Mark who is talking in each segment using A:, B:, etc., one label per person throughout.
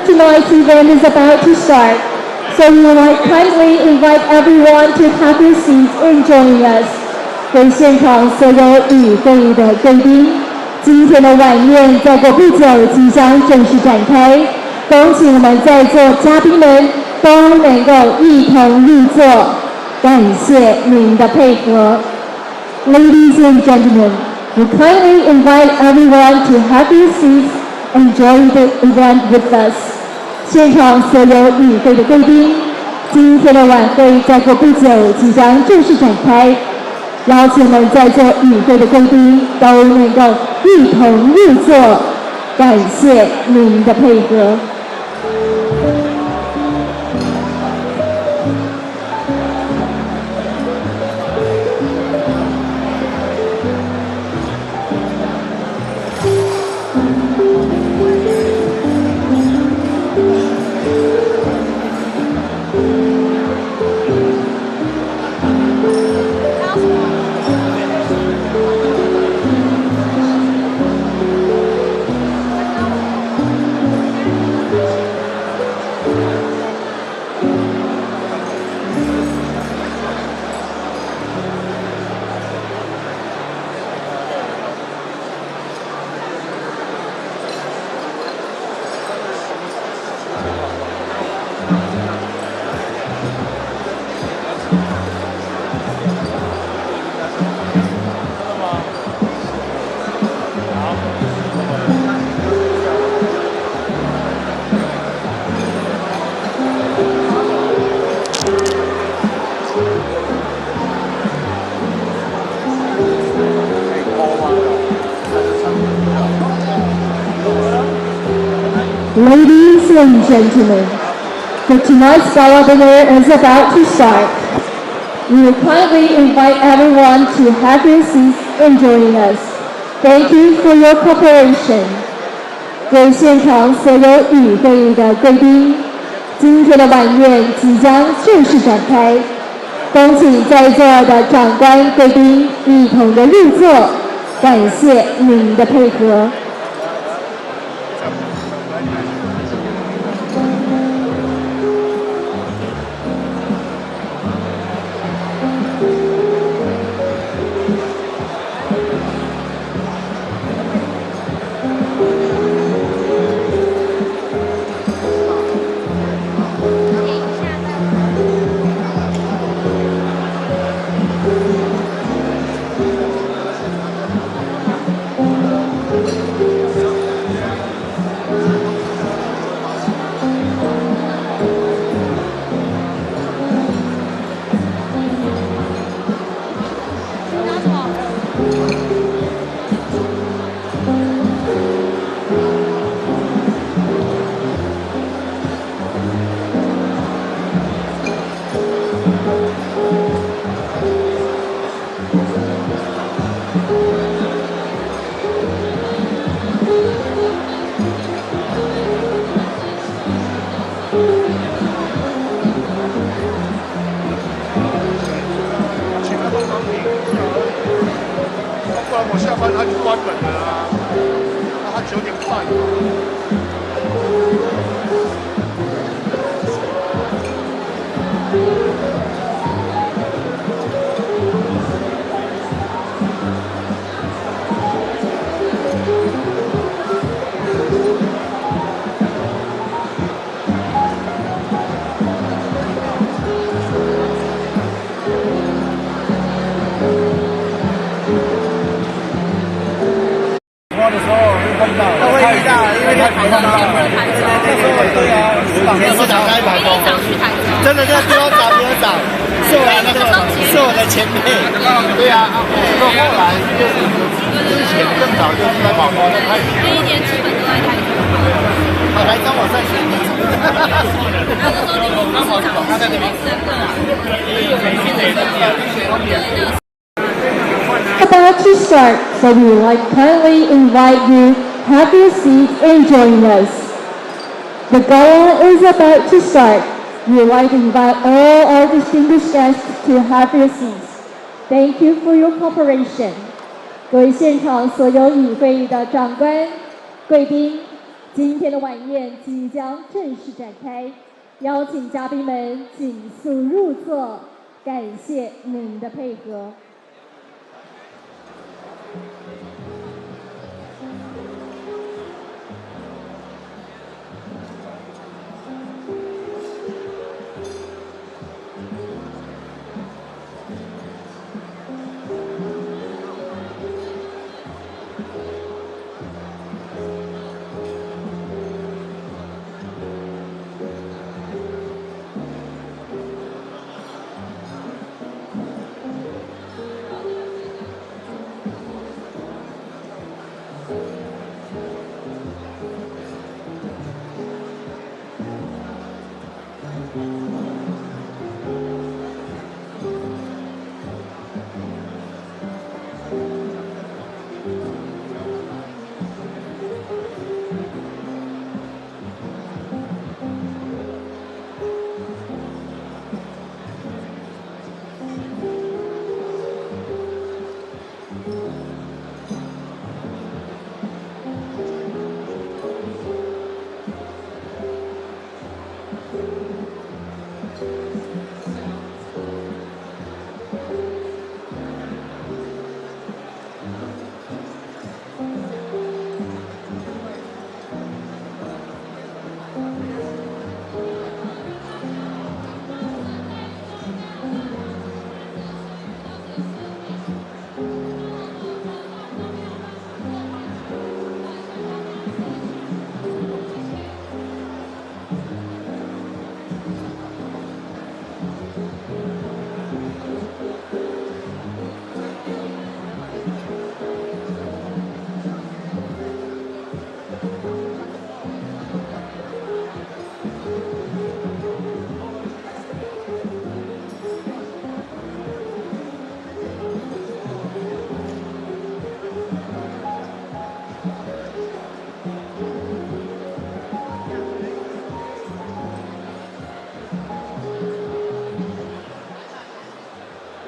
A: tonight's event is about to start, so we would kindly invite everyone to have your seats and join us. 为现场所有与会的贵宾，今天的晚宴再过不久即将正式展开，恭请我们在座嘉宾们都能够一同入座，感谢您的配合。Ladies and gentlemen, we kindly invite everyone to have your seats and join the event with us. 现场所有与会的贵宾，今天的晚会再过不久即将正式展开，邀请我们在座与会的贵宾都能够一同入座，感谢您的配合。Ladies and gentlemen, for tonight's gala dinner is about to start. We will kindly invite everyone to have your seats and join us. Thank you for your cooperation. 为现场所有与会的贵宾，今天的晚宴即将正式展开，恭请在座的长官贵宾一同的入座，感谢您的配合。
B: 真的，这比我早，是我的前辈。对啊，到后来就是之前更早就是在跑步，在台北。那一年基本都在台北。跑台中我算学弟。那个时候你们刚好他在那边。
A: About to start, so we would like kindly invite you, have your seats and join us. The gala is about to start. We would like to invite all our distinguished guests to have your seats. Thank you for your cooperation. 各位现场所有与会的长官、贵宾，今天的晚宴即将正式展开，邀请嘉宾们尽速入座，感谢您的配合。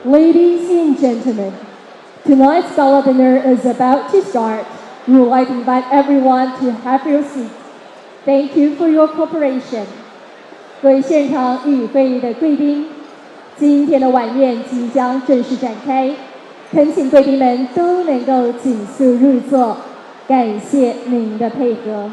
A: Ladies and gentlemen, tonight's gala dinner is about to start. We would like to invite everyone to have your seats. Thank you for your cooperation. 各位现场与会议的贵宾，今天的晚宴即将正式展开，恳请贵宾们都能够尽速入座，感谢您的配合。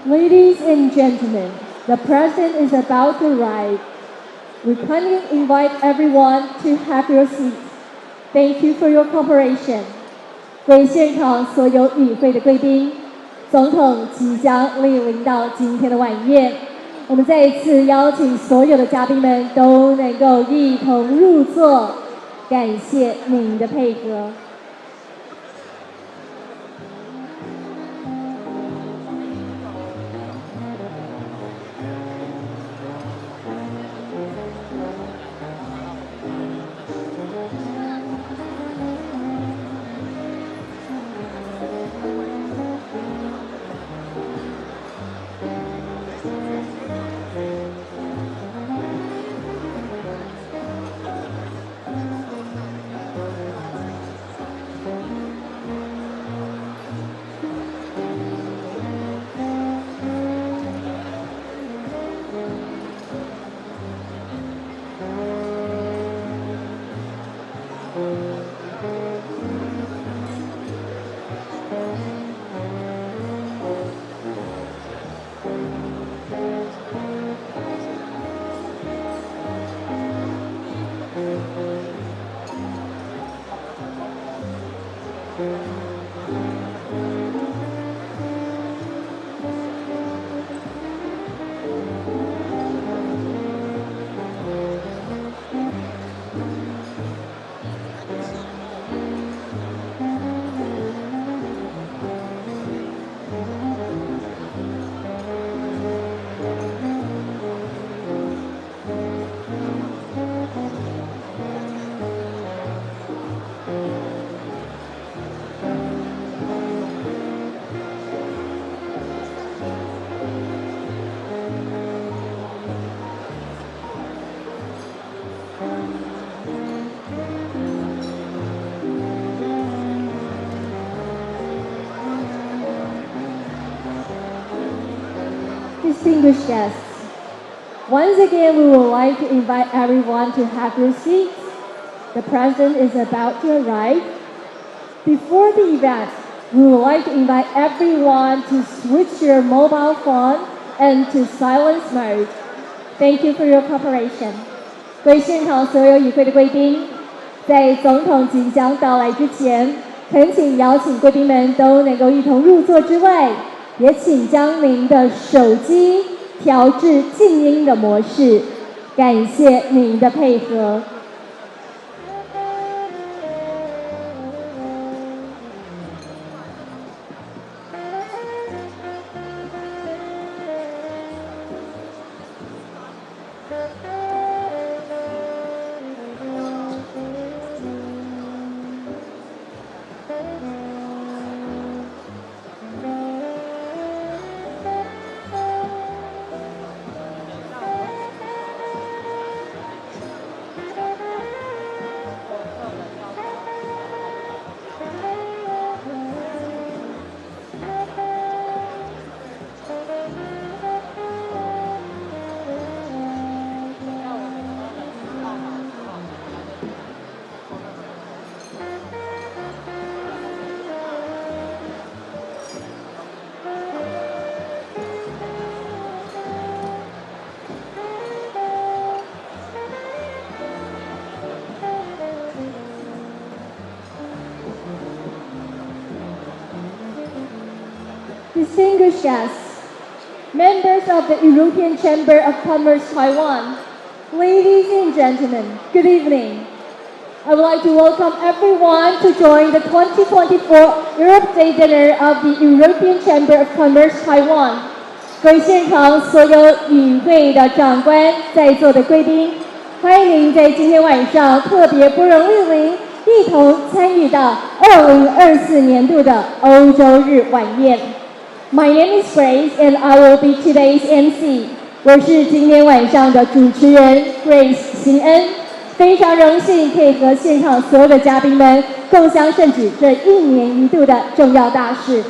A: Ladies and gentlemen, the President is about to arrive. We kindly invite everyone to have your seats. Thank you for your cooperation. 为现场所有与会的贵宾，总统即将莅临到今天的晚宴。我们再一次邀请所有的嘉宾们都能够一同入座，感谢您的配合。Distinguished guests, once again we would like to invite everyone to have your seats. The President is about to arrive. Before the event, we would like to invite everyone to switch your mobile phone into silence mode. Thank you for your cooperation. 各位现场所有与会的贵宾，在总统即将到来之前，恳请邀请贵宾们都能够一同入座之外，也请将您的手机调至静音的模式，感谢您的配合。Distinguished guests, members of the European Chamber of Commerce Taiwan, ladies and gentlemen, good evening. I would like to welcome everyone to join the 2024 Europe Day Dinner of the European Chamber of Commerce Taiwan. 各位现场所有与会的长官、在座的贵宾，欢迎您在今天晚上特别不容莅临，一同参与到2024年度的欧洲日晚宴。My name is Grace, and I will be today's MC. 我是今天晚上的主持人 Grace 邢恩，非常荣幸可以和现场所有的嘉宾们共襄盛举这一年一度的重要大事。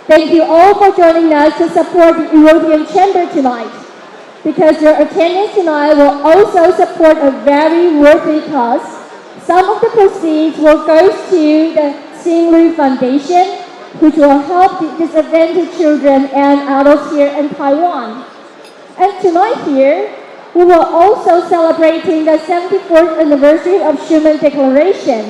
A: Thank you all for joining us to support the European Chamber tonight. Because your attendance tonight will also support a very worthy cause. Some of the proceeds will go to the Xinlu Foundation, which will help the disadvantaged children and adults here in Taiwan. And tonight here, we will also celebrating the 74th anniversary of Schuman Declaration,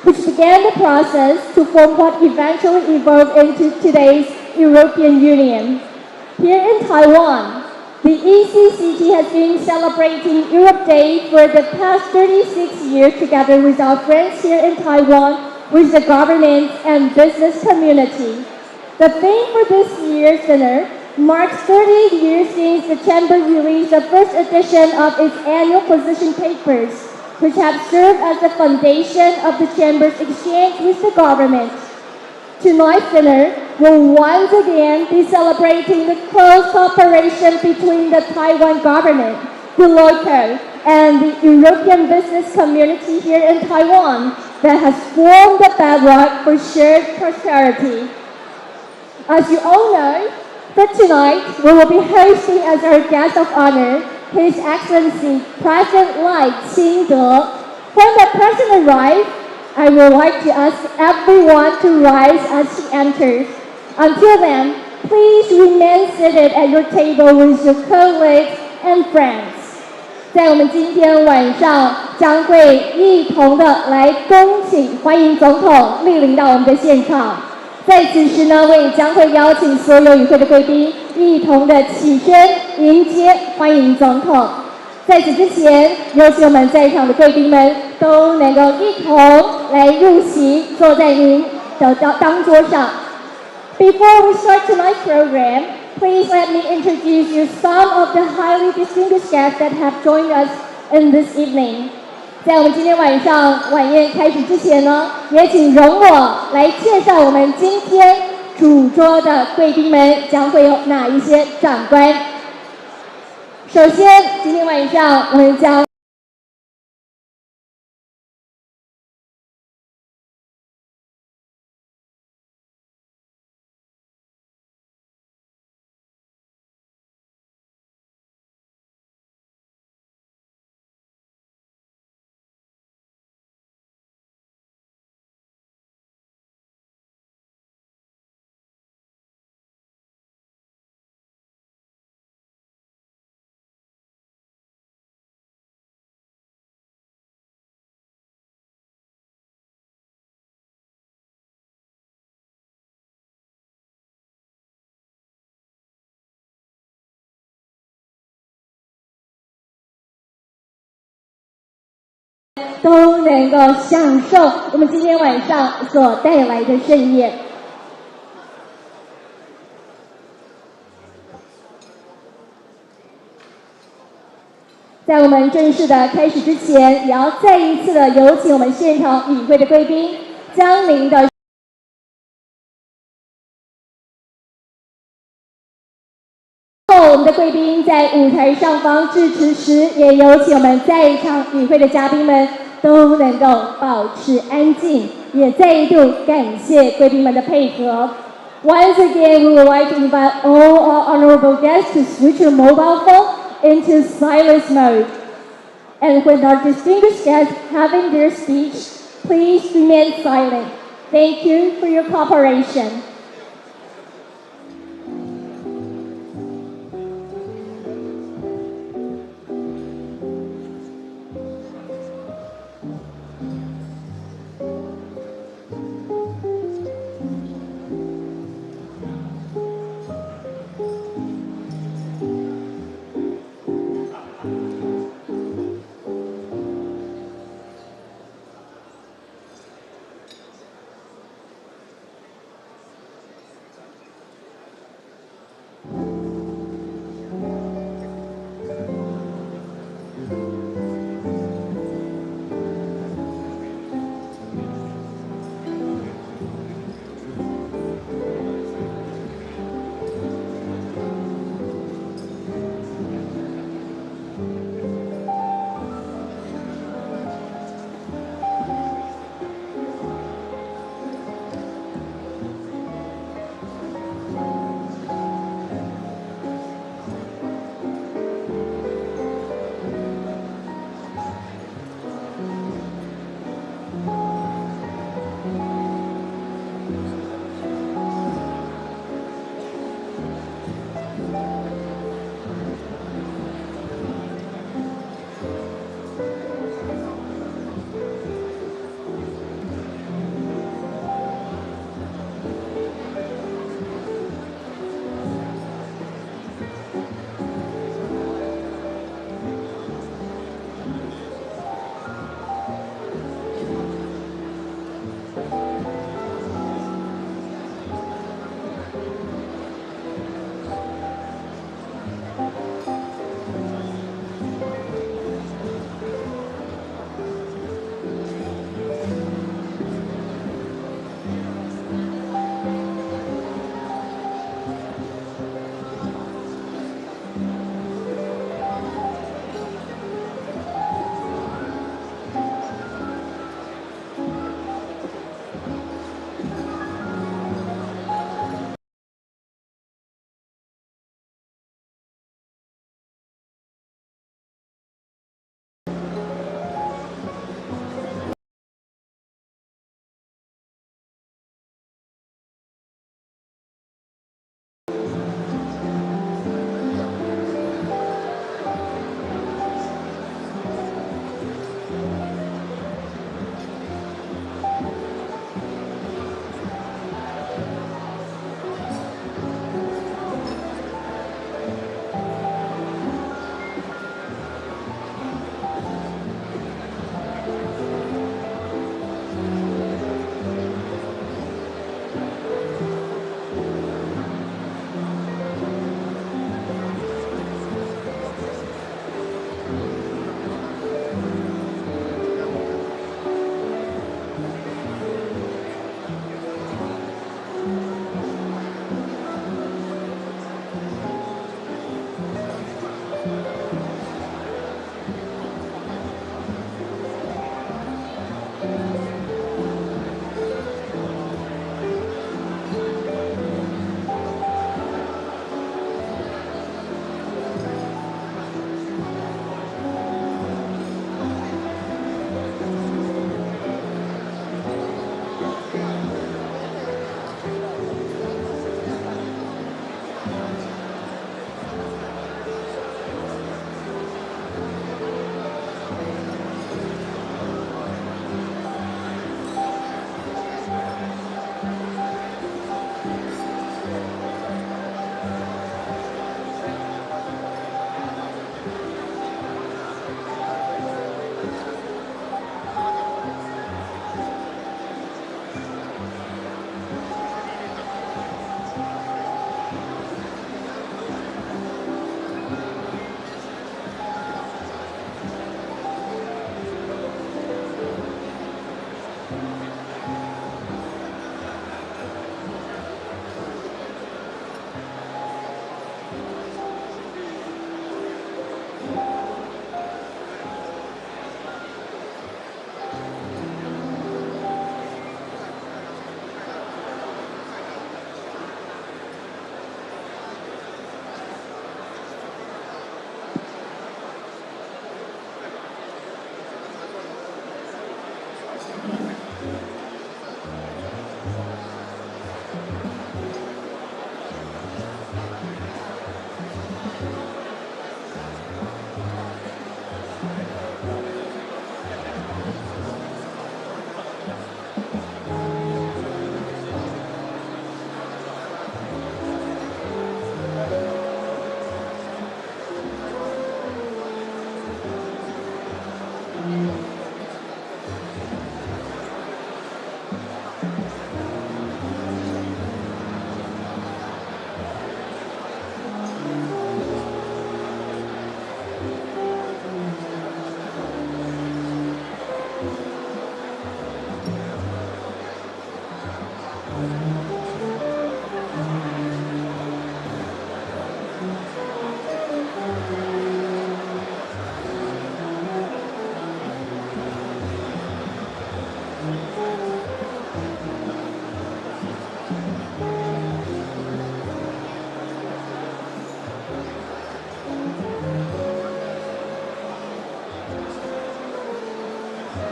A: which began the process to form what eventually evolved into today's European Union. Here in Taiwan, the ECCT has been celebrating Europe Day for the past 36 years together with our friends here in Taiwan, with the government and business community. The theme for this year's dinner marks 30 years since the Chamber released the first edition of its annual position papers, which have served as the foundation of the Chamber's exchange with the government. Tonight's dinner will once again be celebrating the close cooperation between the Taiwan government, the local, and the European business community here in Taiwan that has formed the bedrock for shared prosperity. As you all know, for tonight, we will be hosting as our guest of honor, His Excellency President赖清德. When the President arrived, I would like to ask everyone to rise as he enters. Until then, please remain seated at your table with your colleagues and friends. 在我们今天晚上将会一同的来恭请欢迎总统莅临到我们的现场。在此时呢，我也将会邀请所有与会的贵宾一同的起身迎接欢迎总统。在此之前，有请我们在场的贵宾们都能够一同来入席，坐在您的当桌上。Before we start tonight's program, please let me introduce you some of the highly distinguished guests that have joined us in this evening. 在我们今天晚上晚宴开始之前呢，也请容我来介绍我们今天主桌的贵宾们将会有哪一些长官。首先，今天晚上我们将都能够享受我们今天晚上所带来的盛宴。在我们正式的开始之前，也要再一次的有请我们现场与会的贵宾，将您的我们的贵宾在舞台上方致辞时，也有请我们在场与会的嘉宾们都能够保持安静，也再一度感谢贵宾们的配合。Once again, we would like to invite all our honorable guests to switch your mobile phone into silence mode. And when our distinguished guests having their speech, please remain silent. Thank you for your cooperation.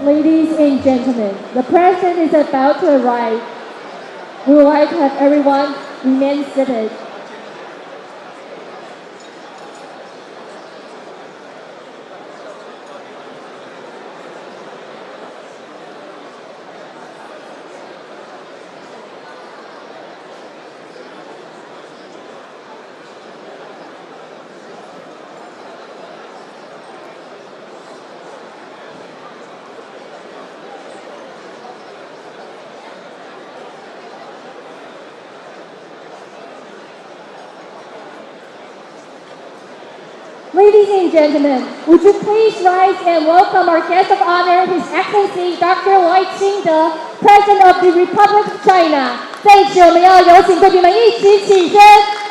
A: Ladies and gentlemen, the president is about to arrive. We would like to have everyone remain seated. Ladies and gentlemen, would you please rise and welcome our guest of honor, His Excellency Dr. Lai Ching-te, President of the Republic of China。在此，我们要有请贵宾们一起起身，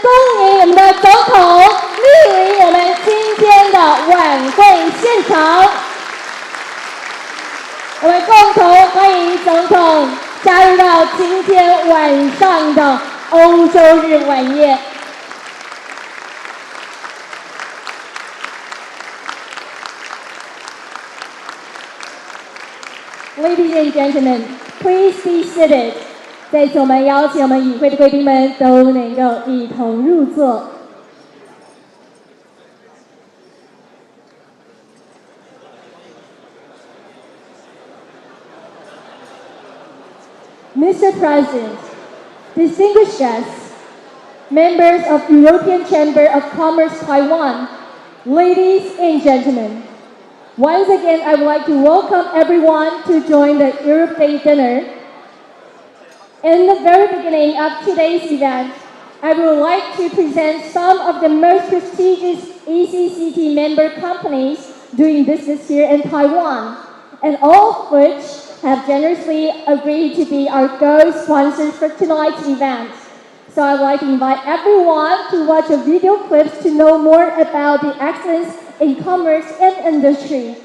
A: 恭迎我们的总统莅临我们今天的晚会现场。我们共同欢迎总统加入到今天晚上的欧洲日晚宴。Ladies and gentlemen, please be seated. 在此，我们邀请我们与会的贵宾们都能够一同入座。Mr. President, distinguished guests, members of European Chamber of Commerce Taiwan, ladies and gentlemen. Once again, I would like to welcome everyone to join the Europe Day dinner. In the very beginning of today's event, I would like to present some of the most prestigious ACCT member companies doing business here in Taiwan, and all of which have generously agreed to be our co-sponsors for tonight's event. So I'd like to invite everyone to watch a video clip to know more about the excellence in commerce and industry.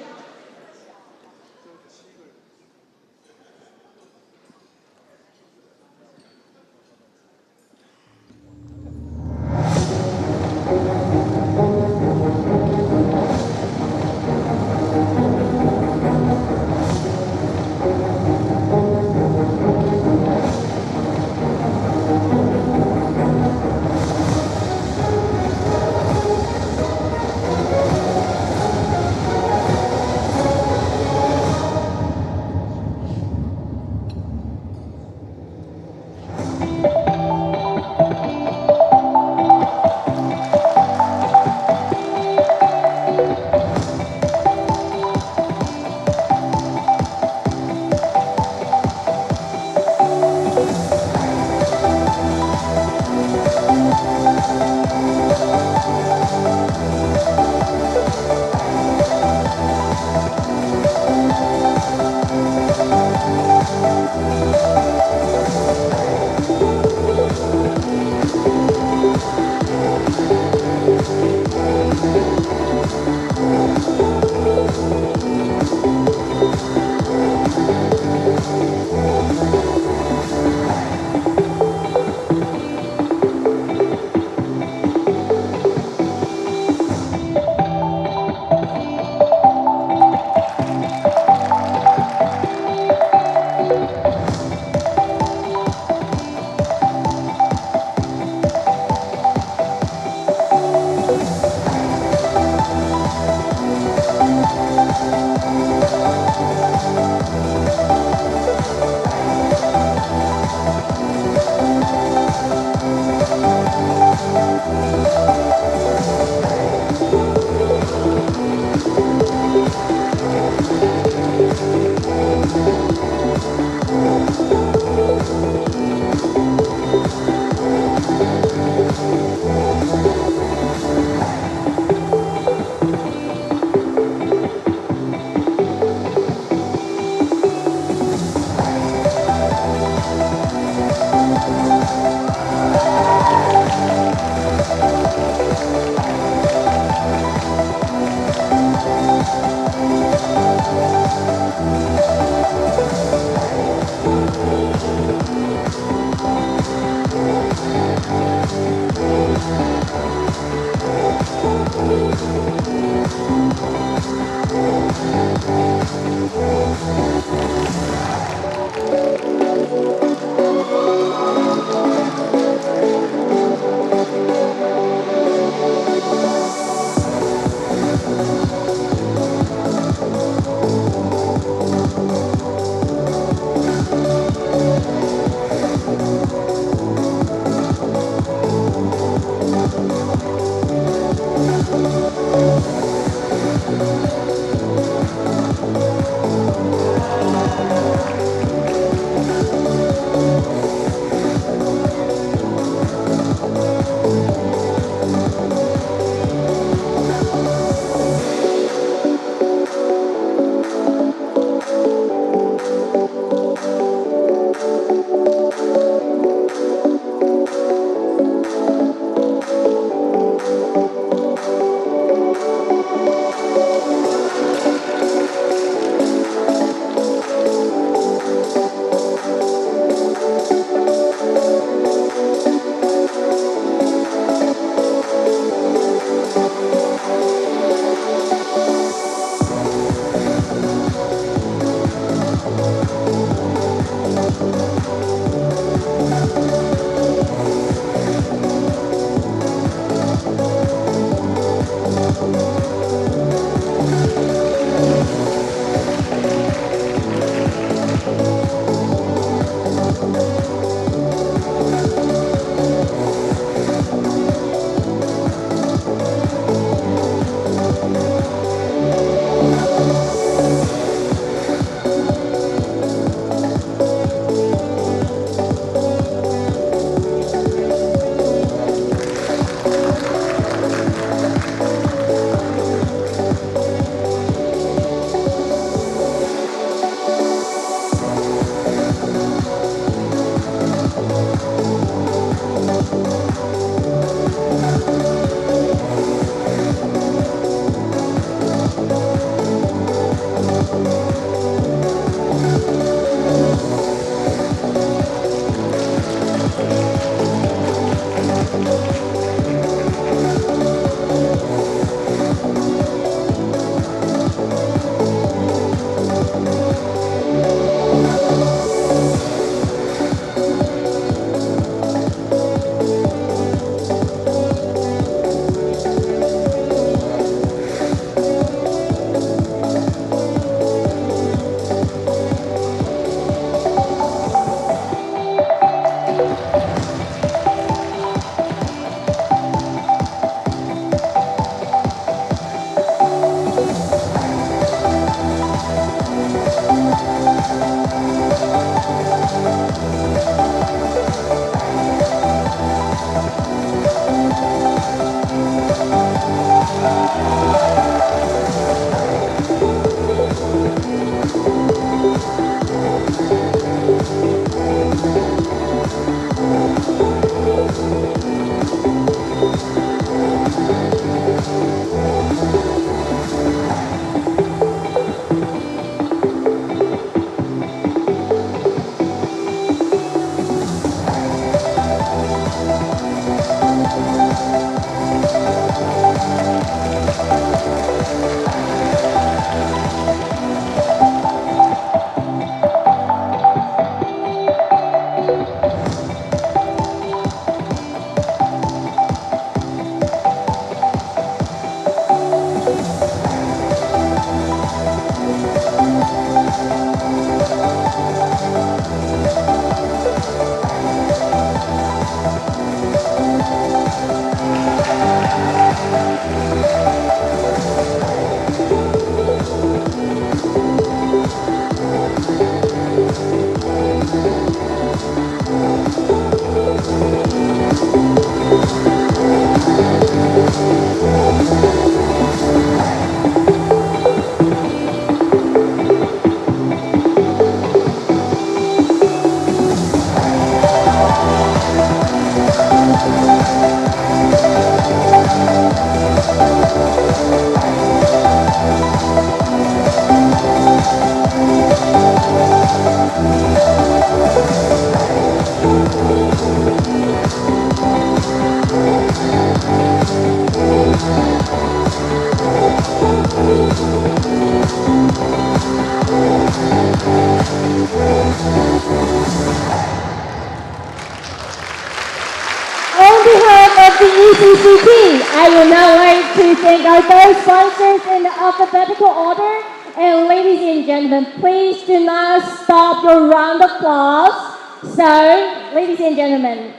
A: I would now like to thank our co-sponsors in the alphabetical order. And ladies and gentlemen, please do not stop your round of applause. So, ladies and gentlemen,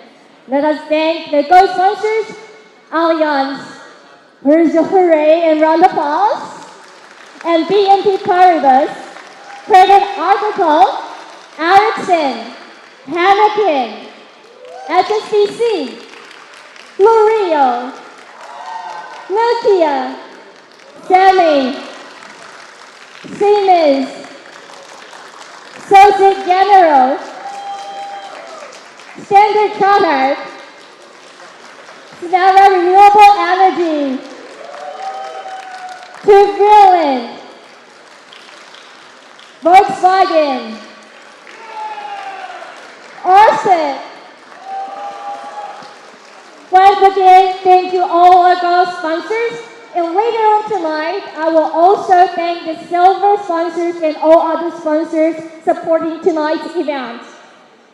A: let us thank the co-sponsors, Allianz. Here's your hooray and round of applause. And BNP Paribas, Credit Agricole, Ericsson, Hanakin, HSBC, L'Oreal, Nokia, Semi, Siemens, Societe Generale, Standard Chartered, Sonara Renewable Energy, Turbulent, Volkswagen, Orsted. Once again, thank you all our sponsors. And later on tonight, I will also thank the silver sponsors and all other sponsors supporting tonight's event.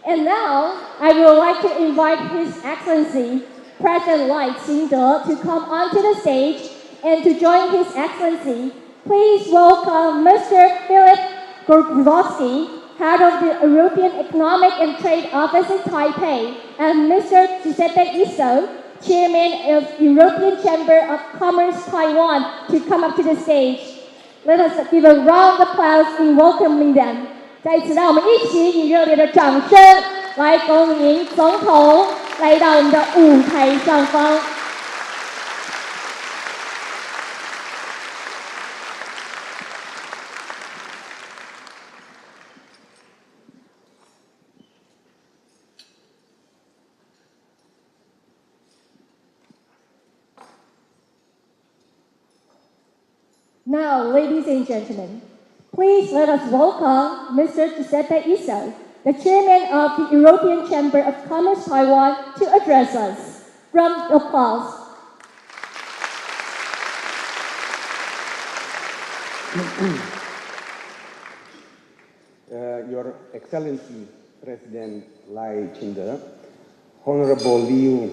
A: And now, I would like to invite His Excellency, President赖清德, to come onto the stage and to join His Excellency. Please welcome Mr. Philip Gorgowski, Head of the European Economic and Trade Office in Taipei, and Mr. Giuseppe Isso, Chairman of European Chamber of Commerce Taiwan, to come up to the stage. Let us give a round of applause in welcoming them. 在此，让我们一起以热烈的掌声来恭迎总统来到我们的舞台上方。Now, ladies and gentlemen, please let us welcome Mr. Giuseppe Isso, the Chairman of the European Chamber of Commerce Taiwan, to address us. Round of applause.
C: Your Excellency, President Lai Ching-te, Honorable Liu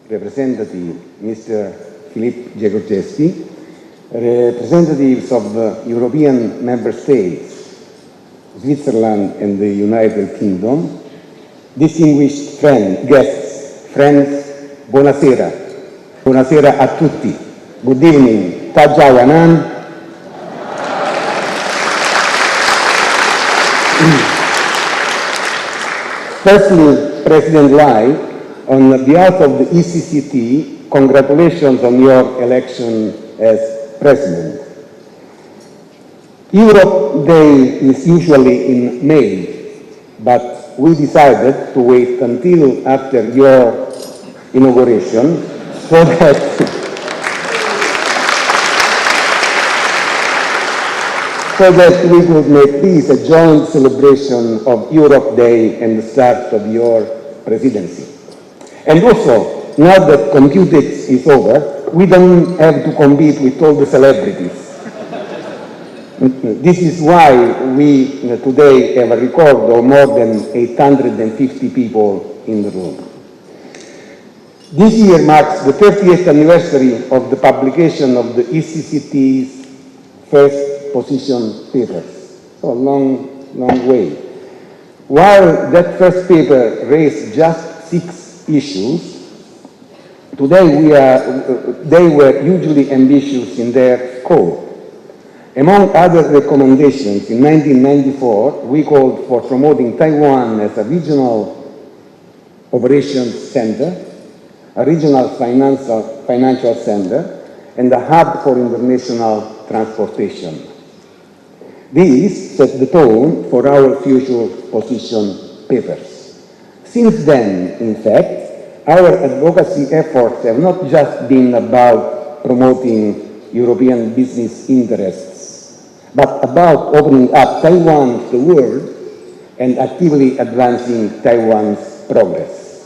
C: Representative Mr. Philippe Gorgowski, representatives of the European member states, Switzerland and the United Kingdom, distinguished guests, friends, buonasera. Buonasera a tutti. Good evening. Tajawanan. Firstly, President Lai, on behalf of the ECCT, congratulations on your election as President. Europe Day is usually in May, but we decided to wait until after your inauguration so that we could make this a joint celebration of Europe Day and the start of your presidency. And also, now that Computex is over, we don't have to compete with all the celebrities. This is why we today have a record of more than 850 people in the room. This year marks the 30th anniversary of the publication of the ECCT's first position papers. So a long way. While that first paper raised just 6 issues, today they were hugely ambitious in their scope. Among other recommendations, in 1994, we called for promoting Taiwan as a regional operations center, a regional financial center, and a hub for international transportation. This set the tone for our future position papers. Since then, in fact, our advocacy efforts have not just been about promoting European business interests, but about opening up Taiwan to the world and actively advancing Taiwan's progress.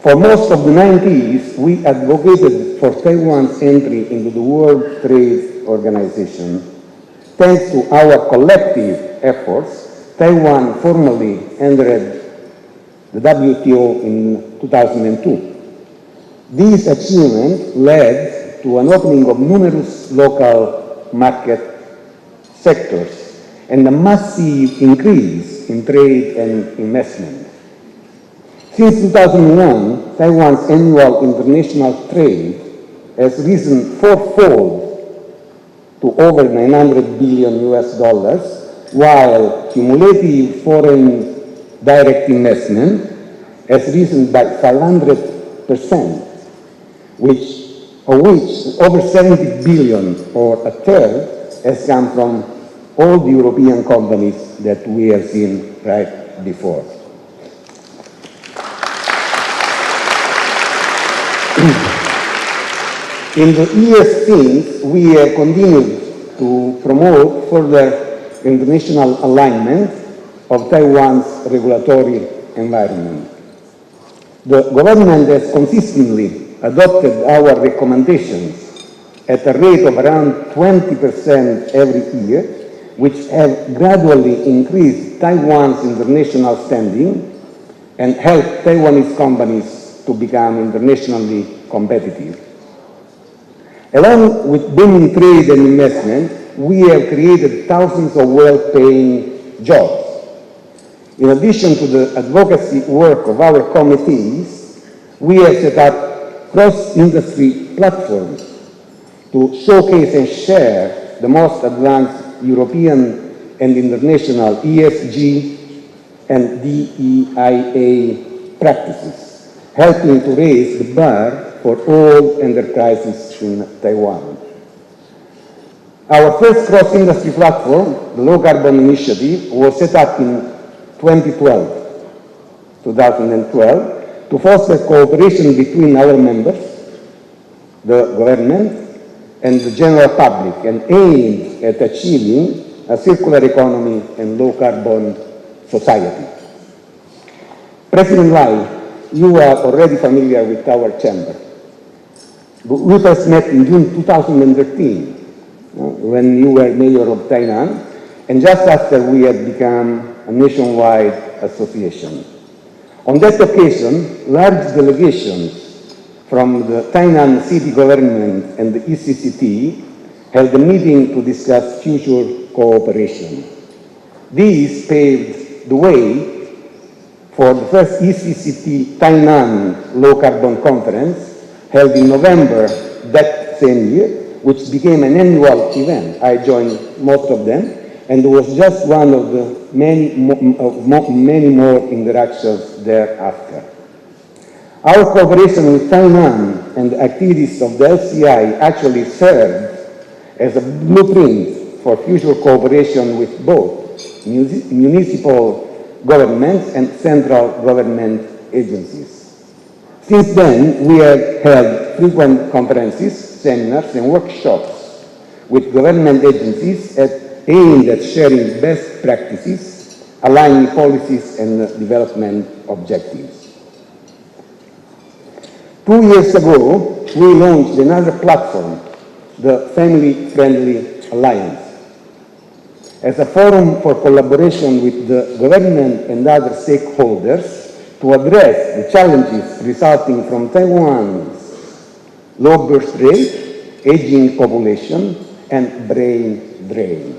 C: For most of the 90s, we advocated for Taiwan's entry into the World Trade Organization. Thanks to our collective efforts, Taiwan formally entered the WTO in 2002. This achievement led to an opening of numerous local market sectors and a massive increase in trade and investment. Since 2001, Taiwan's annual international trade has risen fourfold to over $900 billion US, while cumulative foreign direct investment has risen by 500%, of which over 70 billion, or a third, has come from all the European companies that we have seen right before. In the years since, we have continued to promote further international alignment of Taiwan's regulatory environment. The government has consistently adopted our recommendations at a rate of around 20% every year, which have gradually increased Taiwan's international standing and helped Taiwanese companies to become internationally competitive. Along with booming trade and investment, we have created thousands of well-paying jobs. In addition to the advocacy work of our committees, we have set up cross-industry platforms to showcase and share the most advanced European and international ESG and DEIA practices, helping to raise the bar for all enterprises in Taiwan. Our first cross-industry platform, the Low Carbon Initiative, was set up in 2012 to foster cooperation between our members, the government, and the general public, and aimed at achieving a circular economy and low-carbon society. President Lai, you are already familiar with our chamber. We first met in June 2013 when you were mayor of Tainan, and just after we had become a nationwide association. On that occasion, large delegations from the Tainan city government and the ECCT held a meeting to discuss future cooperation. This paved the way for the first ECCT Tainan Low Carbon Conference held in November that same year, which became an annual event. I joined most of them, and was just one of the many more interactions thereafter. Our cooperation with Tainan and the activities of the LCI actually served as a blueprint for future cooperation with both municipal governments and central government agencies. Since then, we have held frequent conferences, seminars, and workshops with government agencies aimed at sharing best practices, aligning policies and development objectives. 2 years ago, we launched another platform, the Family Friendly Alliance, as a forum for collaboration with the government and other stakeholders to address the challenges resulting from Taiwan's low birth rate, aging population, and brain drain.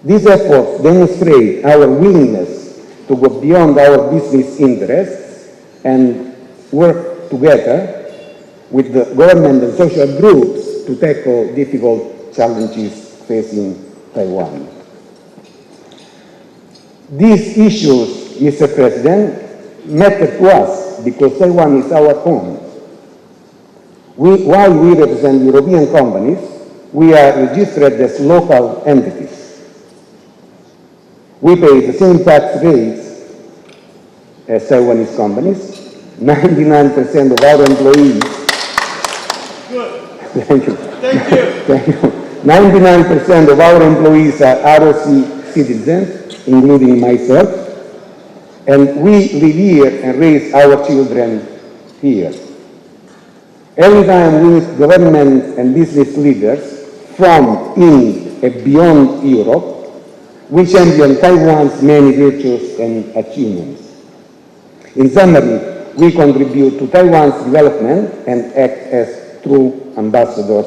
C: These efforts demonstrate our willingness to go beyond our business interests and work together with the government and social groups to tackle difficult challenges facing Taiwan. These issues, Mr. President, matter to us because Taiwan is our home. While we represent European companies, we are registered as local entities. We pay the same tax rates as Taiwanese companies. 99% of our employees.
B: Good.
C: Thank you.
B: Thank you.
C: Thank you. 99% of our employees are ROC citizens, including myself. And we live here and raise our children here. Every time we meet government and business leaders from in and beyond Europe, we champion Taiwan's many virtues and achievements. In summary, we contribute to Taiwan's development and act as true ambassadors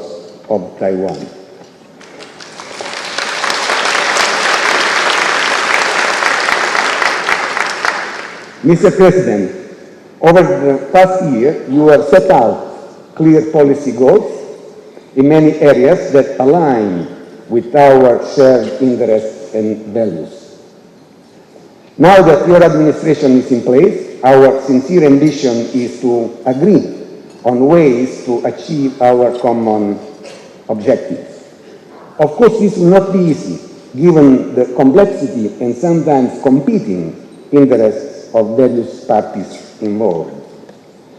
C: of Taiwan. Mr. President, over the past year, you have set out clear policy goals in many areas that align with our shared interests and values. Now that your administration is in place, our sincere ambition is to agree on ways to achieve our common objectives. Of course, this will not be easy, given the complexity and sometimes competing interests of various parties involved.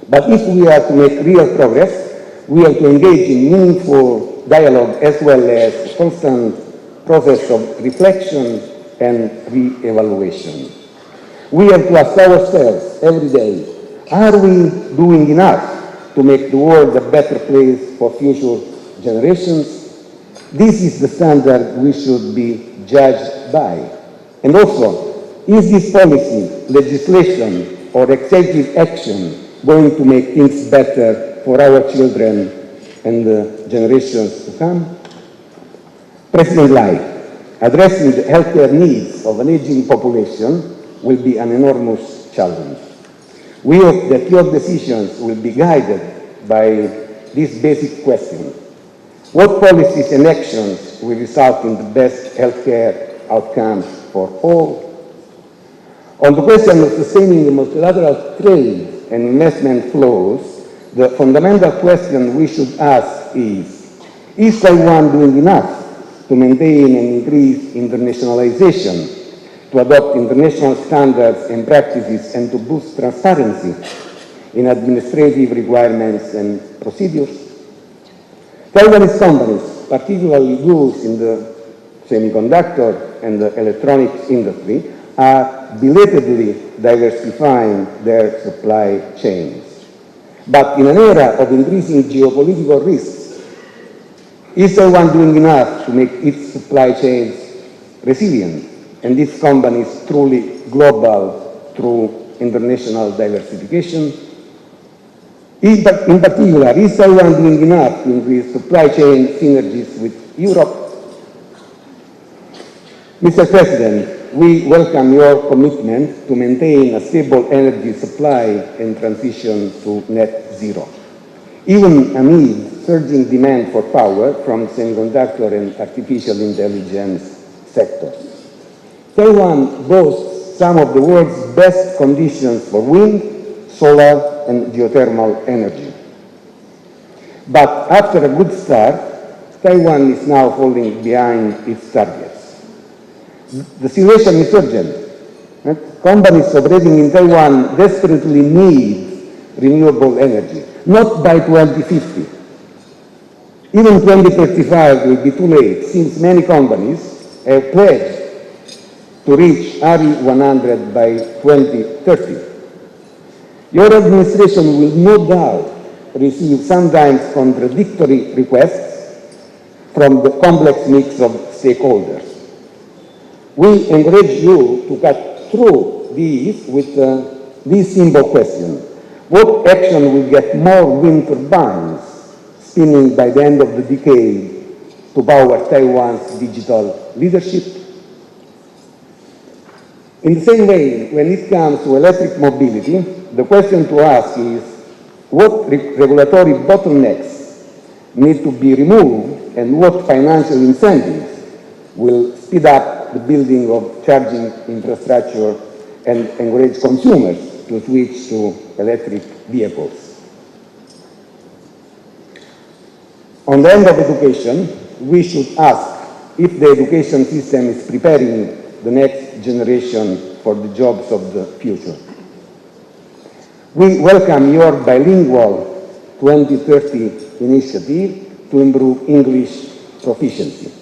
C: But if we are to make real progress, we have to engage in meaningful dialogue as well as constant process of reflection and re-evaluation. We have to ask ourselves every day, are we doing enough to make the world a better place for future generations? This is the standard we should be judged by. And also, is this policy, legislation, or executive action going to make things better for our children and the generations to come? President Lai, addressing the healthcare needs of an aging population will be an enormous challenge. We hope that your decisions will be guided by this basic question: what policies and actions will result in the best healthcare outcomes for all? On the question of sustaining the multilateral trade and investment flows, the fundamental question we should ask is Taiwan doing enough to maintain and increase internationalization, to adopt international standards and practices, and to boost transparency in administrative requirements and procedures? Taiwanese companies, particularly those in the semiconductor and the electronics industry, are belatedly diversifying their supply chains. But in an era of increasing geopolitical risks, is Taiwan doing enough to make its supply chains resilient and its companies truly global through international diversification? In particular, is Taiwan doing enough to increase supply chain synergies with Europe? Mr. President, we welcome your commitment to maintain a stable energy supply and transition to net zero, even amid surging demand for power from semiconductor and artificial intelligence sectors. Taiwan boasts some of the world's best conditions for wind, solar, and geothermal energy. But after a good start, Taiwan is now falling behind its targets. The situation is urgent. Companies operating in Taiwan desperately need renewable energy, not by 2050. Even 2035 will be too late, since many companies have pledged to reach RE100 by 2030. Your administration will no doubt receive sometimes contradictory requests from the complex mix of stakeholders. We encourage you to cut through these with this simple question: what action will get more wind turbines spinning by the end of the decade to power Taiwan's digital leadership? In the same way, when it comes to electric mobility, the question to ask is what regulatory bottlenecks need to be removed and what financial incentives will speed up the building of charging infrastructure and encourage consumers to switch to electric vehicles. On the end of education, we should ask if the education system is preparing the next generation for the jobs of the future. We welcome your bilingual 2030 initiative to improve English proficiency.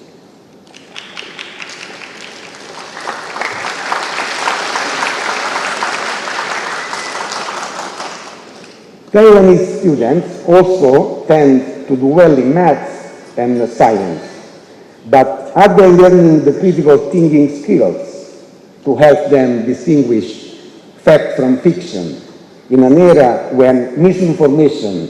C: Taiwanese students also tend to do well in maths and science, but are they learning the critical thinking skills to help them distinguish fact from fiction in an era when misinformation,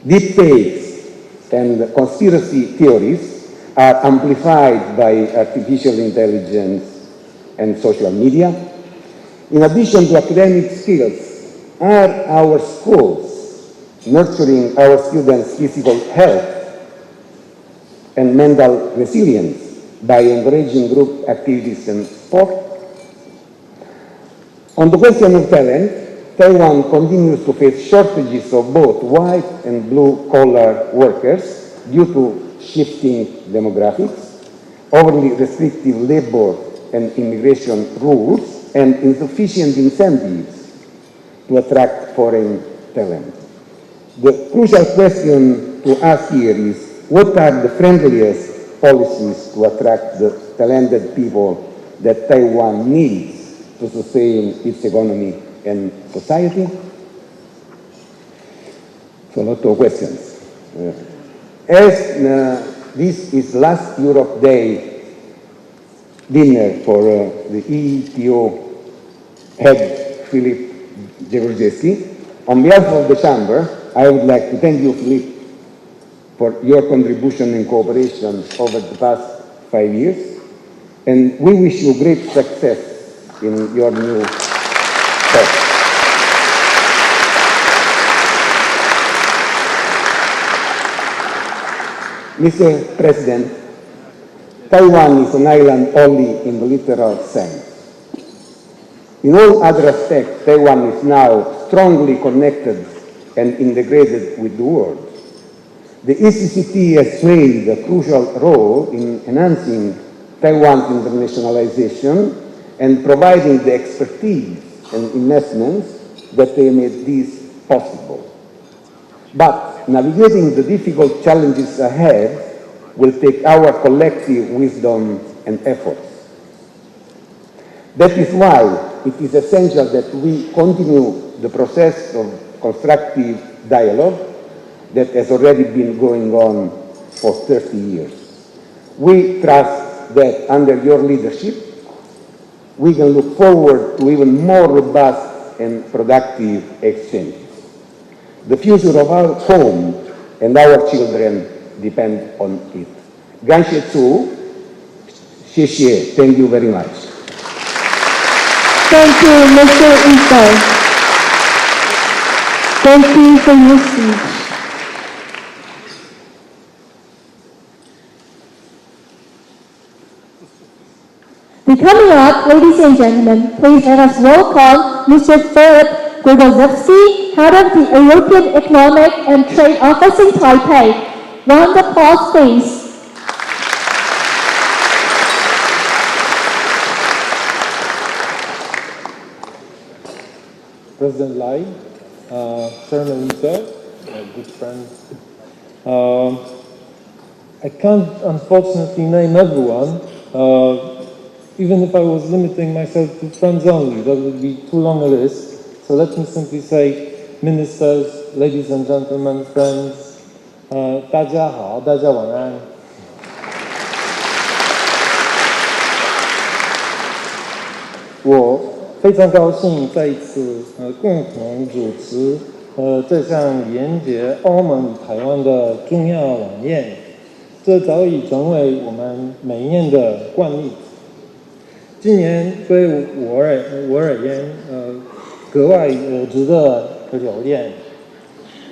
C: deepfakes, and conspiracy theories are amplified by artificial intelligence and social media. In addition to academic skills, are our schools nurturing our students' physical health and mental resilience by encouraging group activities and sport? On the question of talent, Taiwan continues to face shortages of both white and blue-collar workers due to shifting demographics, overly restrictive labor and immigration rules, and insufficient incentives to attract foreign talent. The crucial question to ask here is, what are the friendliest policies to attract the talented people that Taiwan needs to sustain its economy and society? So, a lot of questions. As this is last Europe Day dinner for the ETO head, Philip Jaworski, on behalf of the Chamber, I would like to thank you, Philip, for your contribution and cooperation over the past 5 years, and we wish you great success in your new post. Mr. President, Taiwan is an island only in the literal sense. In all other aspects, Taiwan is now strongly connected and integrated with the world. The ECCT has played a crucial role in enhancing Taiwan's internationalization and providing the expertise and investments that they made this possible. But navigating the difficult challenges ahead will take our collective wisdom and efforts. That is why it is essential that we continue the process of constructive dialogue that has already been going on for 30 years. We trust that under your leadership, we can look forward to even more robust and productive exchanges. The future of our home and our children depend on it. Ganxie Tzu, xie xie, thank you very much.
A: Thank you, Mr. Ito. Thank you for your speech. Coming up, ladies and gentlemen, please let us welcome Mr. Philip Grigozewski, head of the European Economic and Trade Office in Taipei. Round of applause, please.
D: President Lai, Chairman Ito, my good friends. I can't unfortunately name everyone. Even if I was limiting myself to friends only, that would be too long a list. So let me simply say, ministers, ladies and gentlemen, friends, 大家好，大家晚安。我非常高兴再一次共同主持这项连结欧盟与台湾的重要晚宴，这早已成为我们每年的惯例。今年对我而言，格外值得留恋，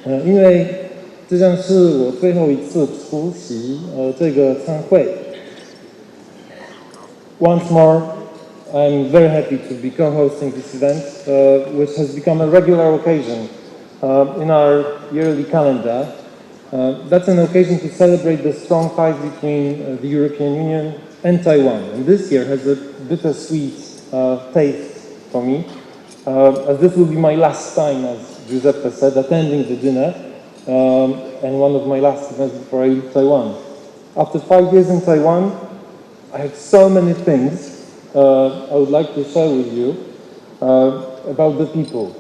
D: 因为这将是我最后一次出席这个参会。Once more, I'm very happy to be co-hosting this event, which has become a regular occasion in our yearly calendar. That's an occasion to celebrate the strong ties between the European Union and Taiwan. And this year has a bittersweet taste for me, as this will be my last time, as Giuseppe said, attending the dinner, and one of my last events before I leave Taiwan. After 5 years in Taiwan, I have so many things I would like to share with you about the people,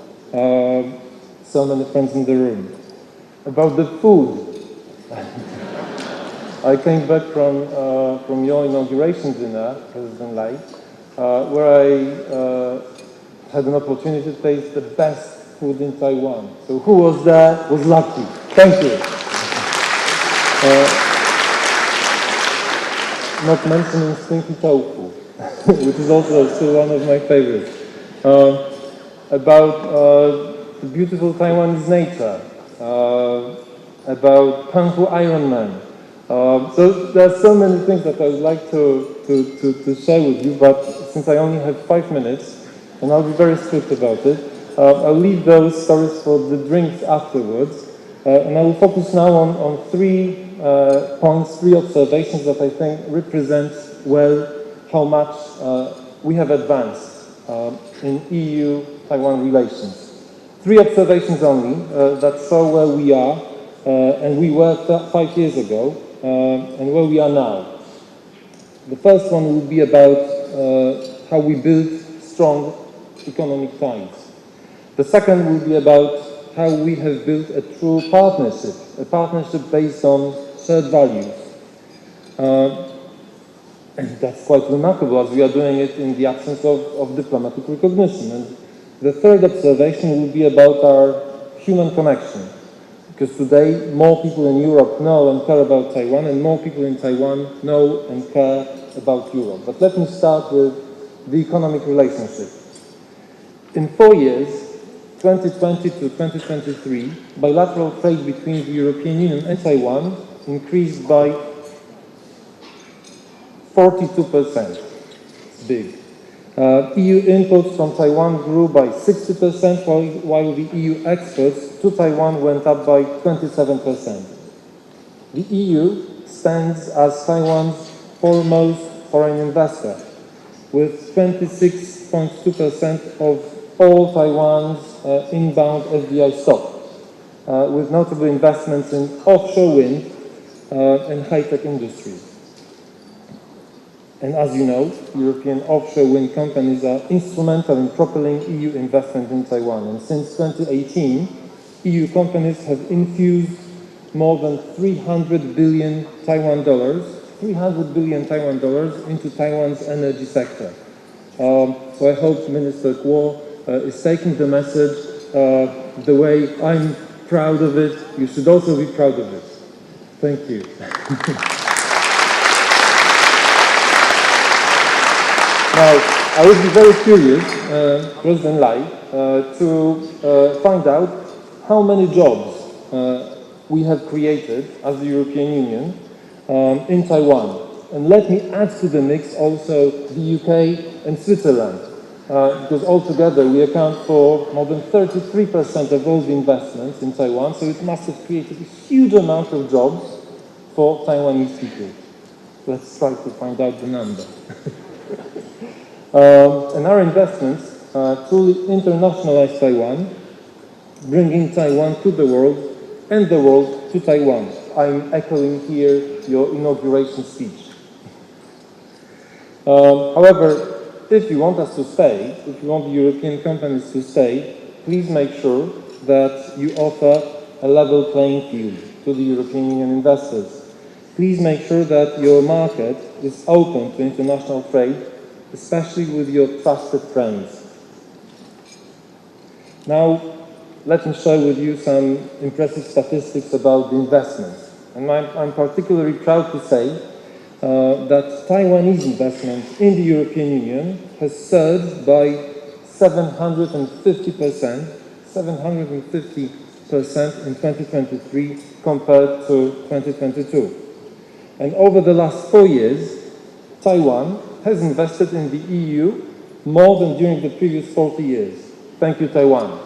D: so many friends in the room, about the food. I came back from your inauguration dinner, President Lai, where I had an opportunity to taste the best food in Taiwan. So who was there was lucky. Thank you. Not mentioning stinky tofu, which is also still one of my favorites. About the beautiful Taiwanese nature, about Kung Fu Iron Man. So there are so many things that I would like to share with you, but since I only have 5 minutes, and I'll be very strict about it, I'll leave those stories for the drinks afterwards, and I will focus now on 3 points, 3 observations that I think represent well how much we have advanced in EU-Taiwan relations. 3 observations only that show where we are and we were 5 years ago and where we are now. The first one will be about how we build strong economic ties. The second will be about how we have built a true partnership, a partnership based on shared values. And that's quite remarkable, as we are doing it in the absence of diplomatic recognition. And the third observation will be about our human connection, because today more people in Europe know and care about Taiwan, and more people in Taiwan know and care about Europe. But let me start with the economic relationship. In 4 years, 2020 to 2023, bilateral trade between the European Union and Taiwan increased by 42%. It's big. EU imports from Taiwan grew by 60%, while the EU exports to Taiwan went up by 27%. The EU stands as Taiwan's foremost foreign investor, with 26.2% of all Taiwan's inbound FDI stock, with notable investments in offshore wind and high-tech industries. And as you know, European offshore wind companies are instrumental in propelling EU investment in Taiwan. And since 2018, EU companies have infused more than 300 billion Taiwan dollars into Taiwan's energy sector. So I hope Minister Kuo is taking the message the way I'm proud of it. You should also be proud of it. Thank you. Now, I would be very curious, President Lai, to find out how many jobs we have created as the European Union in Taiwan. And let me add to the mix also the UK and Switzerland, because altogether we account for more than 33% of all the investments in Taiwan, so it must have created a huge amount of jobs for Taiwanese people. Let's try to find out the number. And our investments truly internationalize Taiwan, bringing Taiwan to the world and the world to Taiwan. I'm echoing here your inauguration speech. However, if you want us to stay, if you want the European companies to stay, please make sure that you offer a level playing field to the European Union investors. Please make sure that your market is open to international trade, especially with your trusted friends. Now, let me share with you some impressive statistics about the investments. And I'm particularly proud to say that Taiwanese investment in the European Union has surged by 750% in 2023 compared to 2022. And over the last 4 years, Taiwan has invested in the EU more than during the previous 40 years. Thank you, Taiwan.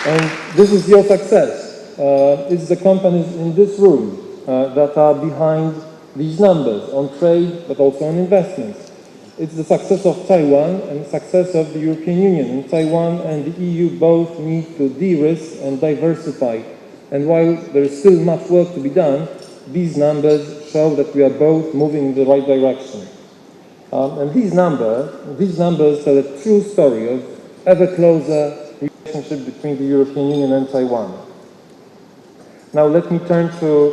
D: And this is your success. It's the companies in this room that are behind these numbers on trade, but also on investments. It's the success of Taiwan and the success of the European Union. And Taiwan and the EU both need to de-risk and diversify. And while there is still much work to be done, these numbers show that we are both moving in the right direction. And these numbers tell a true story of ever closer relationship between the European Union and Taiwan. Now let me turn to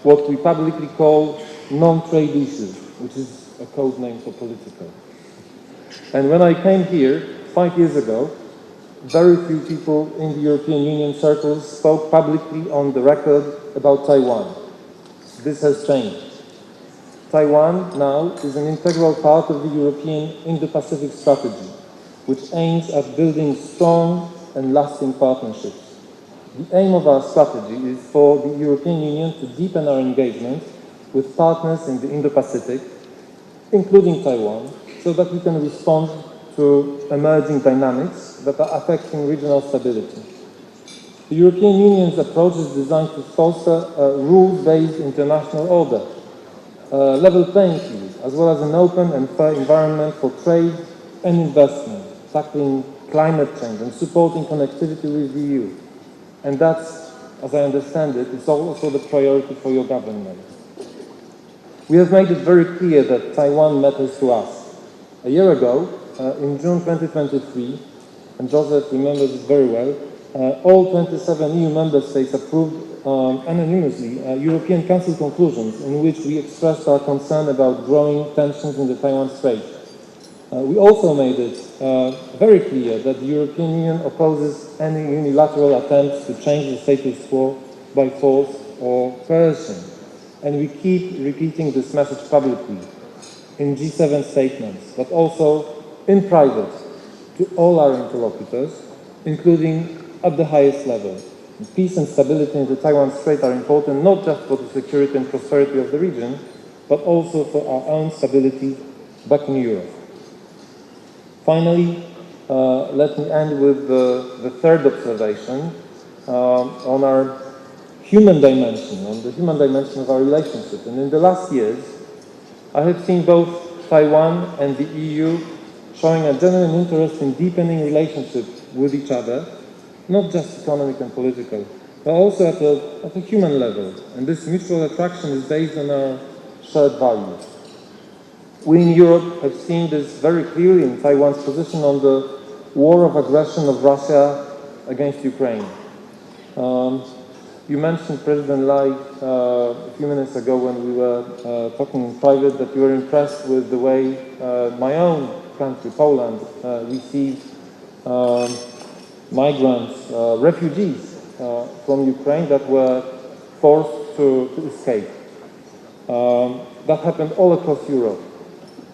D: what we publicly call non-trade issues, which is a code name for political. And when I came here 5 years ago, very few people in the European Union circles spoke publicly on the record about Taiwan. This has changed. Taiwan now is an integral part of the European Indo-Pacific strategy, which aims at building strong and lasting partnerships. The aim of our strategy is for the European Union to deepen our engagement with partners in the Indo-Pacific, including Taiwan, so that we can respond to emerging dynamics that are affecting regional stability. The European Union's approach is designed to foster a rules-based international order, a level playing field, as well as an open and fair environment for trade and investment, tackling climate change and supporting connectivity with the EU. And that's, as I understand it, is also the priority for your government. We have made it very clear that Taiwan matters to us. A year ago, in June 2023, and Joseph remembers it very well, all 27 EU member states approved anonymously European Council conclusions in which we expressed our concern about growing tensions in the Taiwan Strait. We also made it very clear that the European Union opposes any unilateral attempts to change the status quo by force or coercion. And we keep repeating this message publicly in G7 statements, but also in private to all our interlocutors, including at the highest level. Peace and stability in the Taiwan Strait are important not just for the security and prosperity of the region, but also for our own stability back in Europe. Finally, let me end with the third observation on our human dimension, on the human dimension of our relationship. And in the last years, I have seen both Taiwan and the EU showing a genuine interest in deepening relationships with each other, not just economic and political, but also at a human level. And this mutual attraction is based on our shared values. We in Europe have seen this very clearly in Taiwan's position on the war of aggression of Russia against Ukraine. You mentioned, President Lai, a few minutes ago when we were talking in private, that you were impressed with the way my own country, Poland, received migrants, refugees from Ukraine that were forced to escape. That happened all across Europe.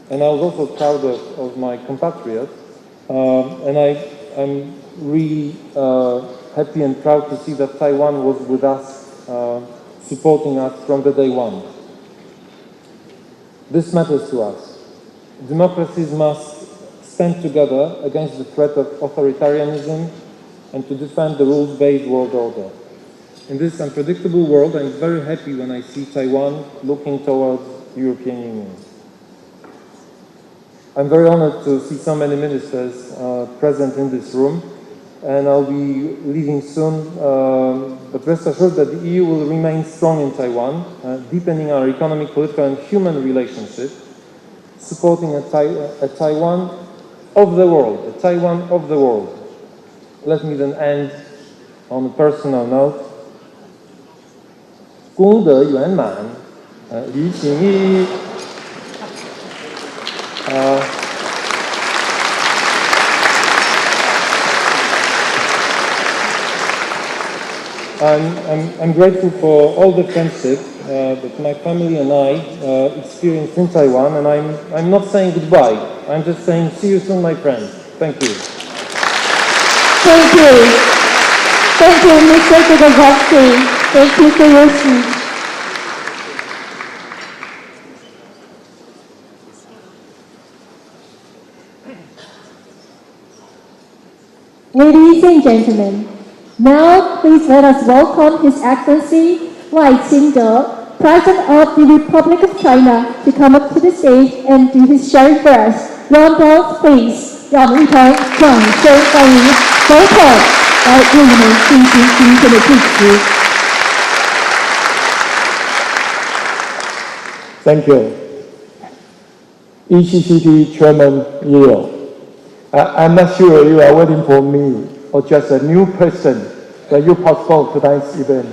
D: And I was also proud of my compatriots, and I'm really happy and proud to see that Taiwan was with us, supporting us from the day one. This matters to us. Democracies must stand together against the threat of authoritarianism and to defend the rules-based world order. In this unpredictable world, I'm very happy when I see Taiwan looking towards the European Union. I'm very honored to see so many ministers present in this room, and I'll be leaving soon, but rest assured that the EU will remain strong in Taiwan, deepening our economic, political and human relationship, supporting a Taiwan of the world, a Taiwan of the world. Let me then end on a personal note. 功德圆满，于情义。I'm grateful for all the friendship that my family and I experienced in Taiwan, and I'm not saying goodbye. I'm just saying see you soon, my friends. Thank you.
A: Thank you. Thank you, Mr. Gagowski. Thank you for your speech. Ladies and gentlemen, now please let us welcome His Excellency Lai Qingde, President of the Republic of China, to come up to the stage and do his sharing for us. Round applause, please. 让我们一同掌声欢迎总统来为我们进行今天的致辞。
E: Thank you. ECCP Chairman Yeo. I'm not sure you are waiting for me or just a new person that you postponed tonight's event.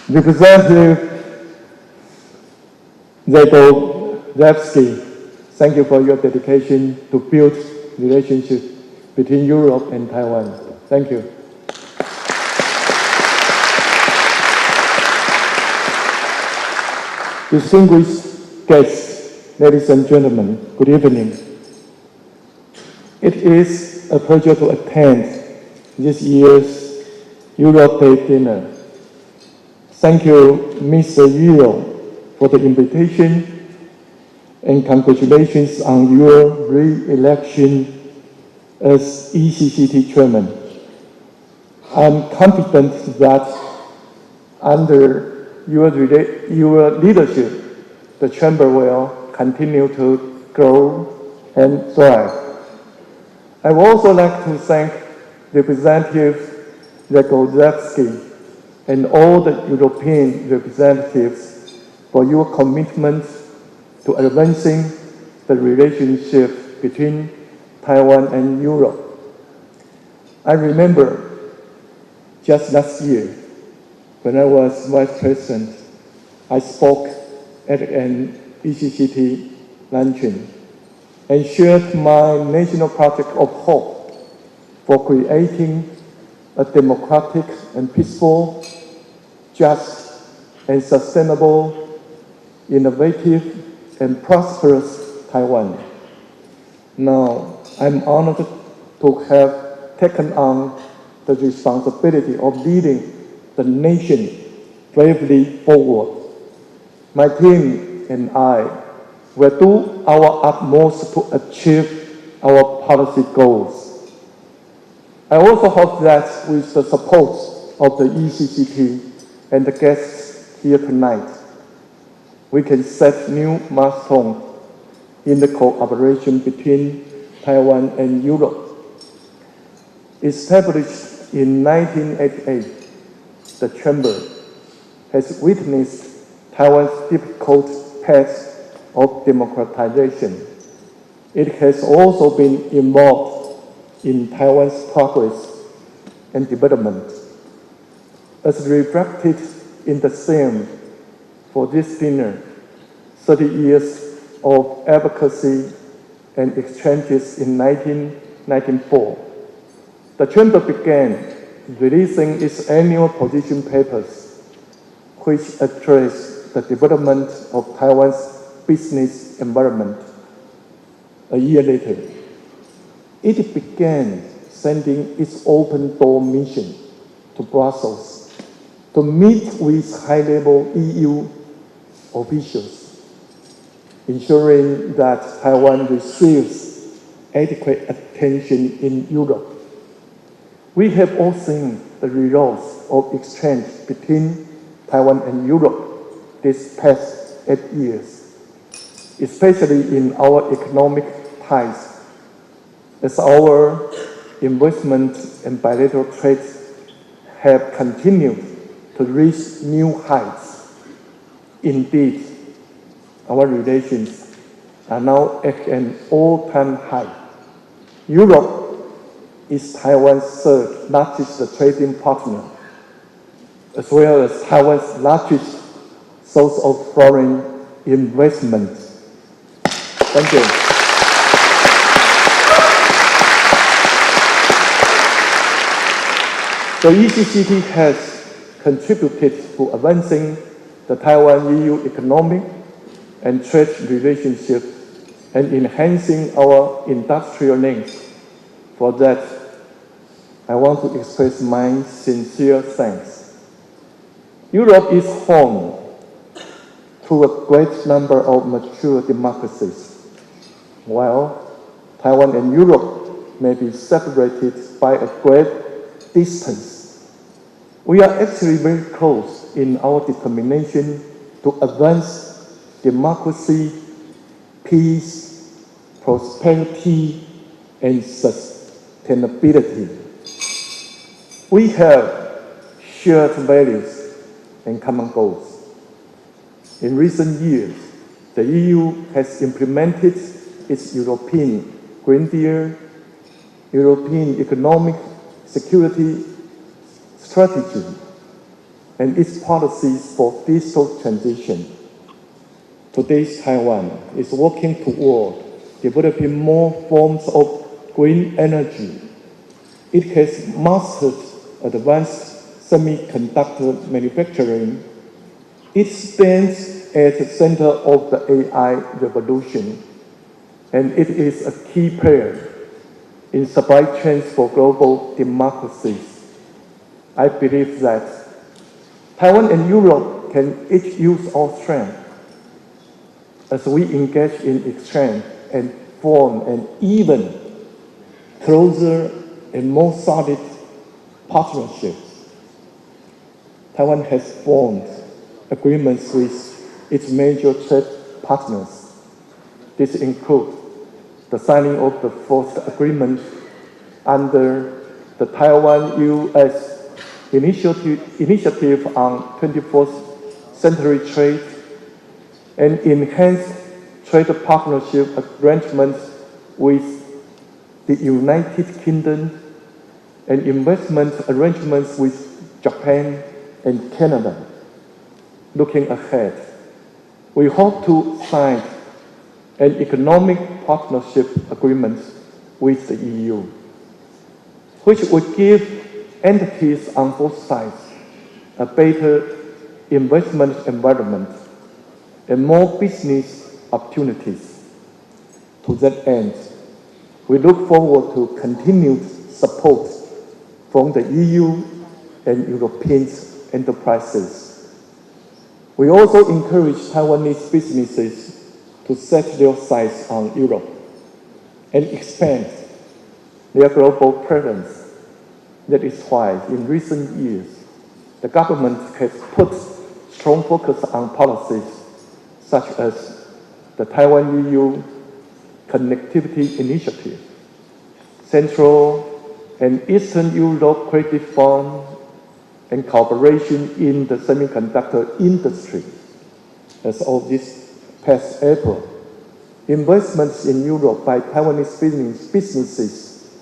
E: Representative Zagorevsky, thank you for your dedication to build relationships between Europe and Taiwan. Thank you. Distinguished guests, ladies and gentlemen, good evening. It is a pleasure to attend this year's Europe Day dinner. Thank you, Mr. Yu, for the invitation, and congratulations on your re-election as ECCT Chairman. I'm confident that under your leadership, the Chamber will continue to grow and thrive. I would also like to thank Representative Zagorevsky and all the European representatives for your commitment to advancing the relationship between Taiwan and Europe. I remember just last year, when I was Vice President, I spoke at an ECCT luncheon and shared my national project of hope for creating a democratic and peaceful, just and sustainable, innovative and prosperous Taiwan. Now, I'm honored to have taken on the responsibility of leading the nation bravely forward. My team and I will do our utmost to achieve our policy goals. I also hope that with the support of the ECCT and the guests here tonight, we can set new milestones in the cooperation between Taiwan and Europe. Established in 1988, the Chamber has witnessed Taiwan's difficult path of democratization. It has also been involved in Taiwan's progress and development. As reflected in the theme for this dinner, 30 years of advocacy and exchanges in 1994, the Chamber began releasing its annual position papers, which address the development of Taiwan's business environment. A year later, it began sending its open door mission to Brussels to meet with high-level EU officials, ensuring that Taiwan receives adequate attention in Europe. We have all seen the results of exchange between Taiwan and Europe this past 8 years, especially in our economic ties, as our investment and bilateral trade have continued to reach new heights. Indeed, our relations are now at an all-time high. Europe is Taiwan's third largest trading partner, as well as Taiwan's largest source of foreign investment. Thank you. The ECCT has contributed to advancing the Taiwan-EU economic and trade relationship and enhancing our industrial links. For that, I want to express my sincere thanks. Europe is home to a great number of mature democracies, while Taiwan and Europe may be separated by a great distance. We are actually very close in our determination to advance democracy, peace, prosperity, and sustainability. We have shared values and common goals. In recent years, the EU has implemented its European Green Deal, European Economic Security Strategy, and its policies for digital transition. today's Taiwan is working toward developing more forms of green energy. It has mastered advanced semiconductor manufacturing. It stands at the center of the AI revolution, and it is a key player in supply chains for global democracies. I believe that Taiwan and Europe can each use our strength as we engage in exchange and form an even closer and more solid partnership. Taiwan has formed agreements with its major trade partners. This includes the signing of the fourth agreement under the Taiwan-U.S. Initiative on 21st Century Trade and enhanced trade partnership arrangements with the United Kingdom and investment arrangements with Japan and Canada. Looking ahead, we hope to sign an economic partnership agreement with the EU, which would give entities on both sides a better investment environment and more business opportunities. To that end, we look forward to continued support from the EU and European enterprises. We also encourage Taiwanese businesses to set their sights on Europe and expand their global presence. That is why, in recent years, the government has put strong focus on policies such as the Taiwan-EU Connectivity Initiative, Central and Eastern Europe Credit Fund, and cooperation in the semiconductor industry. As of this past April, investments in Europe by Taiwanese businesses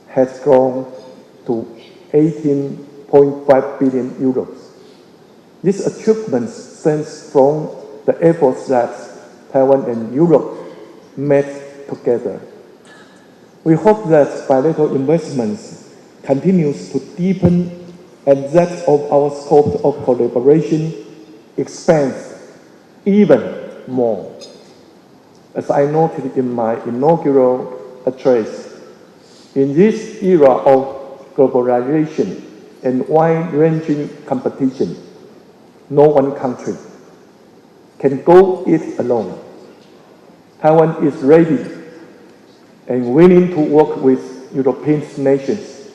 E: has grown to 18.5 billion euros. This achievement stems from the efforts that Taiwan and Europe made together. We hope that bilateral investments continues to deepen and that of our scope of collaboration expands even more. As I noted in my inaugural address, in this era of globalization and wide-ranging competition, no one country can go it alone. Taiwan is ready and willing to work with European nations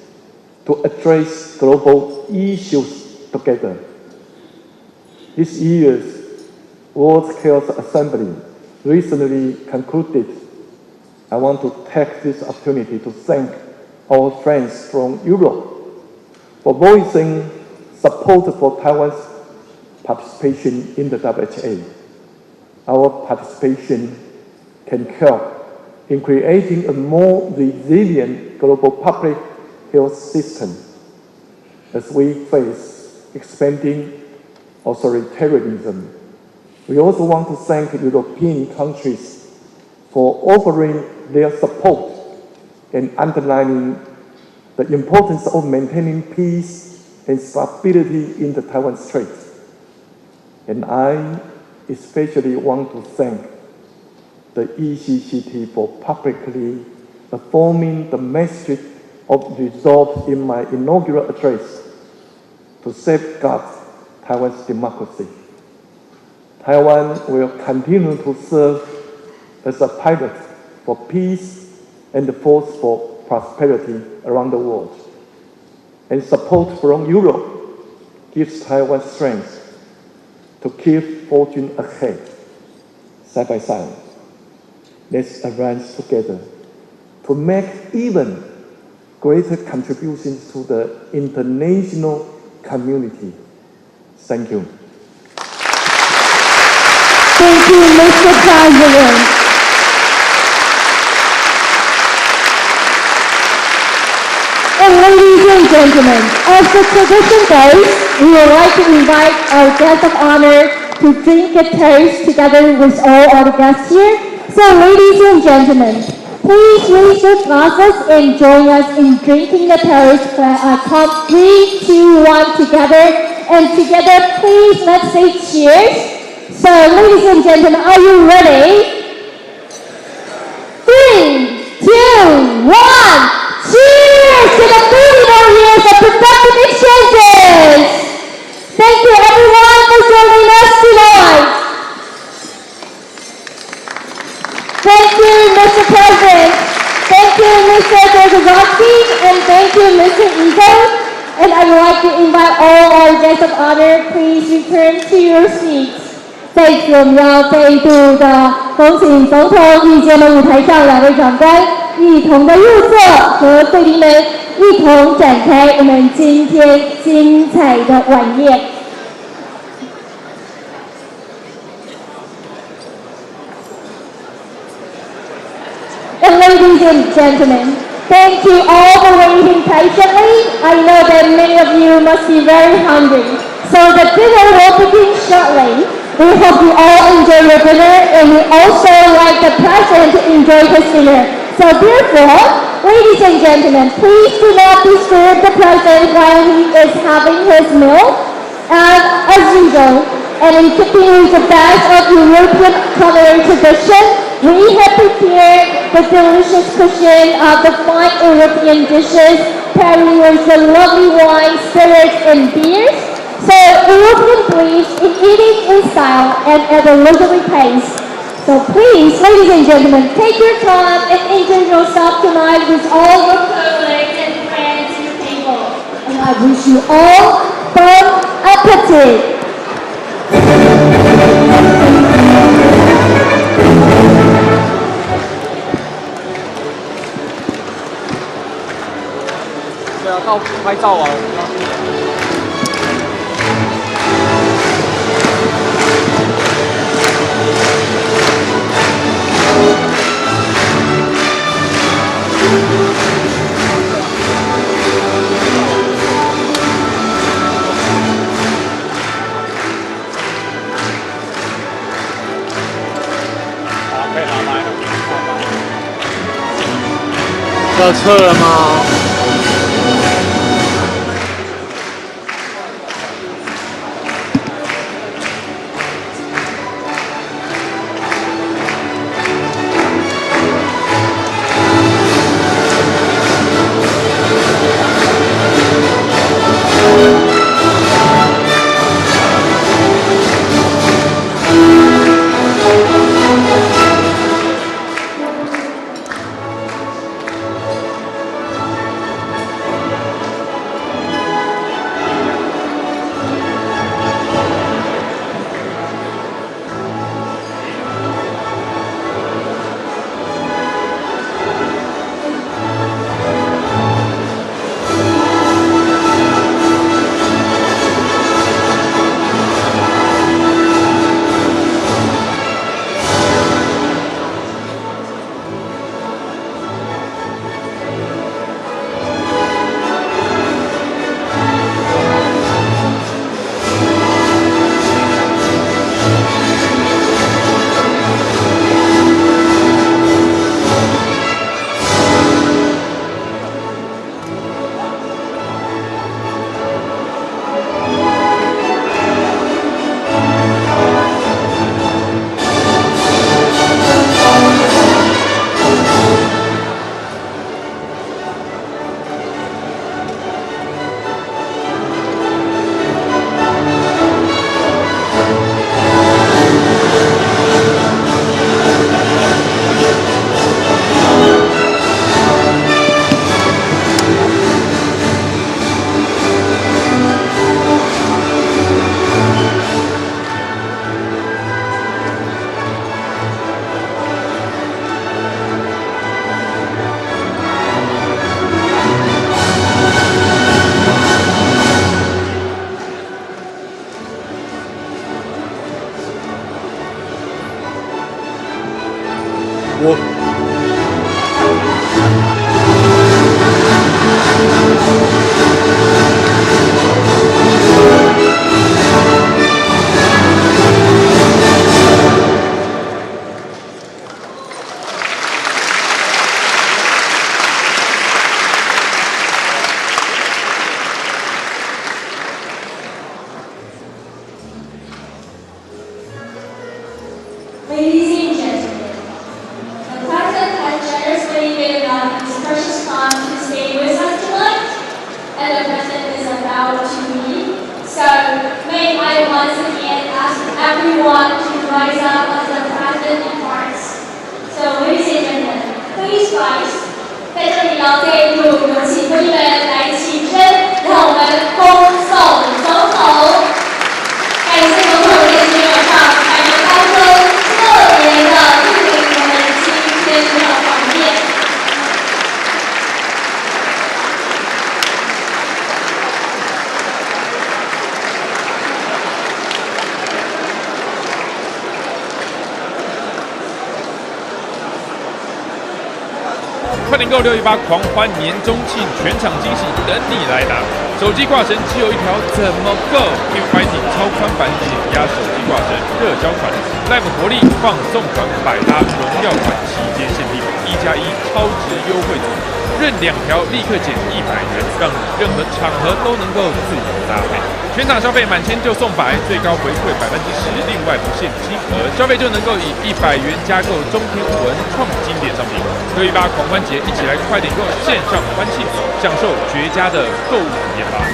E: to address global issues together. This year's World Health Assembly recently concluded. I want to take this opportunity to thank our friends from Europe for voicing support for Taiwan's participation in the WHA. Our participation can help in creating a more resilient global public health system as we face expanding authoritarianism. We also want to thank European countries for offering their support and underlining the importance of maintaining peace and stability in the Taiwan Strait. And I especially want to thank the ECCT for publicly affirming the message of resolve in my inaugural address to safeguard Taiwan's democracy. Taiwan will continue to serve as a pilot for peace and a force for prosperity around the world. And support from Europe gives Taiwan strength to keep forging ahead, side by side. Let's advance together to make even greater contributions to the international community. Thank you.
A: Thank you, Mr. President. And ladies and gentlemen, as the tradition goes, we would like to invite our guest of honor to drink a toast together with all other guests here. So ladies and gentlemen, please raise your glasses and join us in drinking the toast when I count 3, 2, 1 together. And together, please, let's say cheers. So ladies and gentlemen, are you ready? 3, 2, 1, cheers to the 30 more years of productive exchanges! Thank you everyone for joining us tonight. Thank you, Mr. President. Thank you, Mr. Dorogowski, and thank you, Mr. Ego. And I would like to invite all our guests of honor, please return to your seats. 在此，我们要再度的恭请总统莅见了舞台上2位长官，一同的入座，和贵宾们一同展开我们今天精彩的晚宴。And ladies and gentlemen, thank you all for waiting patiently. I know that many of you must be very hungry. So the dinner will begin shortly. We hope you all enjoy your dinner, and we also like the president to enjoy his dinner. So therefore, ladies and gentlemen, please do not disturb the president while he is having his meal. And as usual, and in keeping with the best of European culinary tradition, we have prepared the delicious cuisine of the fine European dishes, pairing with the lovely wine, spirits, and beers. So European believes in eating in style and at a leisurely pace. So please, ladies and gentlemen, take your time and enjoy yourself tonight with all your colleagues and friends at your table. And I wish you all bon appetit.
F: 到拍照啊！可以拿麦了。要撤了吗？
G: 我
A: Ladies and gentlemen, the President has generously given up his precious time to stay with us tonight, and the President is about to leave. So, may I once again ask everyone to rise up as the President departs. So, ladies and gentlemen, please rise. 在这里要再度有请委员来起身，让我们恭送总统。感谢总统热情有上台面当中特别的莅临我们今天的晚宴。
G: 快点购618狂欢年中庆，全场惊喜等你来拿！手机挂绳只有一条，怎么够 ？Keep Fighting 超宽版减压手机挂绳热销款 ，Live 活力放送款百搭荣耀款期间限定1+1超值优惠组，任2条立刻减100元，让你任何场合都能够自由搭配。全场消费满1000就送100，最高回馈10%，另外不限金额，消费就能够以100元加购中天文创经典商品。618狂欢节，一起来快点购线上欢庆，享受绝佳的购物体验吧！